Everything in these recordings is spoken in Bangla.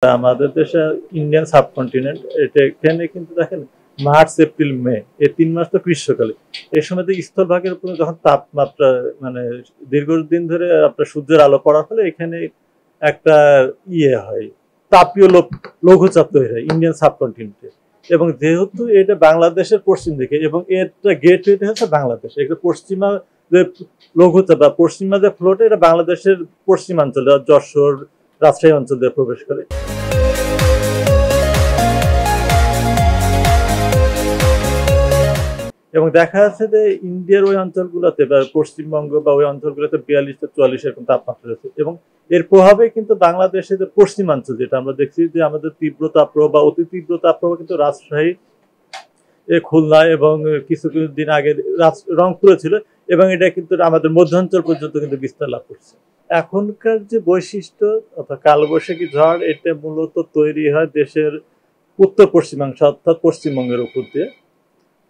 আমাদের দেশে ইন্ডিয়ান সাবকন্টিনেন্ট এখানে কিন্তু দেখেন মার্চ এপ্রিল মে এই 3 মাস তো গ্রীষ্মকালে। এই সময় স্থলভাগের উপরে যখন তাপমাত্রা মানে দীর্ঘদিন ধরে আপনার সূর্যের আলো পড়ার ফলে এখানে একটা হয়, তাপীয় লঘুচাপ তৈরি হয় ইন্ডিয়ান সাবকন্টিনেন্টে। এবং যেহেতু এটা বাংলাদেশের পশ্চিম দিকে এবং এটা গেটওয়েটা হচ্ছে বাংলাদেশ, এটা পশ্চিমা যে লঘুচাপ বা পশ্চিমা যে ফ্লোটা এটা বাংলাদেশের পশ্চিমাঞ্চলে যশোর রাজশাহী অঞ্চল দিয়ে প্রবেশ করে। এবং দেখা যাচ্ছে যে ইন্ডিয়ার ওই অঞ্চলগুলোতে বা পশ্চিমবঙ্গ বা ওই অঞ্চলগুলোতে 42-44 এরকম তাপমাত্রা রয়েছে। এবং এর প্রভাবে কিন্তু বাংলাদেশে যে পশ্চিমাঞ্চল যেটা আমরা দেখছি যে আমাদের তীব্র তাপপ্রবাহ বা অতি তীব্র তাপপ্রবাহ কিন্তু রাজশাহী, খুলনা এবং কিছু দিন আগে রংপুরে ছিল এবং এটা কিন্তু আমাদের মধ্যাঞ্চল পর্যন্ত কিন্তু বিস্তার লাভ করছে। এখনকার যে বৈশিষ্ট্য অর্থাৎ কালবৈশাখী ঝড় এটা মূলত তৈরি হয় দেশের উত্তর পশ্চিমাংশ অর্থাৎ পশ্চিমবঙ্গের উপর দিয়ে।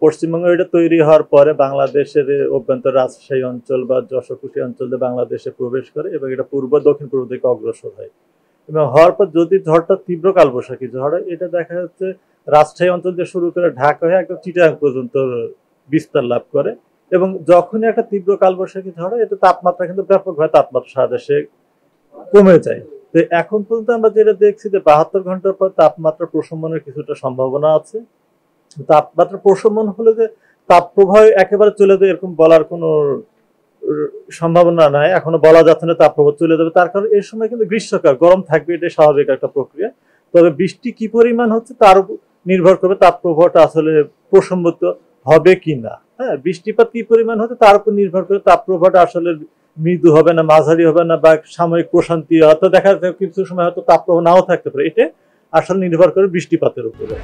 পশ্চিমবঙ্গে এটা তৈরি হওয়ার পরে বাংলাদেশের অভ্যন্তর রাজশাহী অঞ্চল বা যশোরকুশি অঞ্চলে বাংলাদেশে প্রবেশ করে এবং এটা পূর্ব দক্ষিণ পূর্ব দিকে অগ্রসর হয়। এবং হওয়ার পর যদি ঝড়টা তীব্র কালবৈশাখী ঝড় হয় এটা দেখা যাচ্ছে রাজশাহী অঞ্চল দিয়ে শুরু করে ঢাকা হয়ে একদম চিটাগাং পর্যন্ত বিস্তার লাভ করে। এবং যখনই একটা তীব্র কালবৈশাখী ঝড় হয় এটা তাপমাত্রা কিন্তু ব্যাপকভাবে তাপমাত্রা সারা দেশে কমে যায়। তো এখন পর্যন্ত আমরা যেটা দেখছি যে 72 ঘন্টার পর তাপমাত্রা প্রশমনের কিছুটা সম্ভাবনা আছে। তাপমাত্রা প্রশমন হলে যে তাপপ্রবাহ একেবারে চলে যায় এরকম বলার কোনো সম্ভাবনা নাই, এখনো বলা যাচ্ছে না তাপপ্রবাহ চলে যাবে। তার কারণ এই সময় কিন্তু গ্রীষ্মকাল, গরম থাকবে, এটা স্বাভাবিক একটা প্রক্রিয়া। তবে বৃষ্টি কি পরিমাণ হচ্ছে তার উপর নির্ভর করবে তাপপ্রবাহটা আসলে প্রশমিত হবে কিনা। হ্যাঁ, বৃষ্টিপাত কি পরিমাণ হচ্ছে তার উপর নির্ভর করে তাপপ্রবাহটা আসলে মৃদু হবে না, মাঝারি হবে না, বা সাময়িক প্রশান্তি, হয়তো দেখা যাচ্ছে কিছু সময় হয়তো তাপপ্রবাহ নাও থাকতে পারে। এটা আসলে নির্ভর করে বৃষ্টিপাতের উপরে।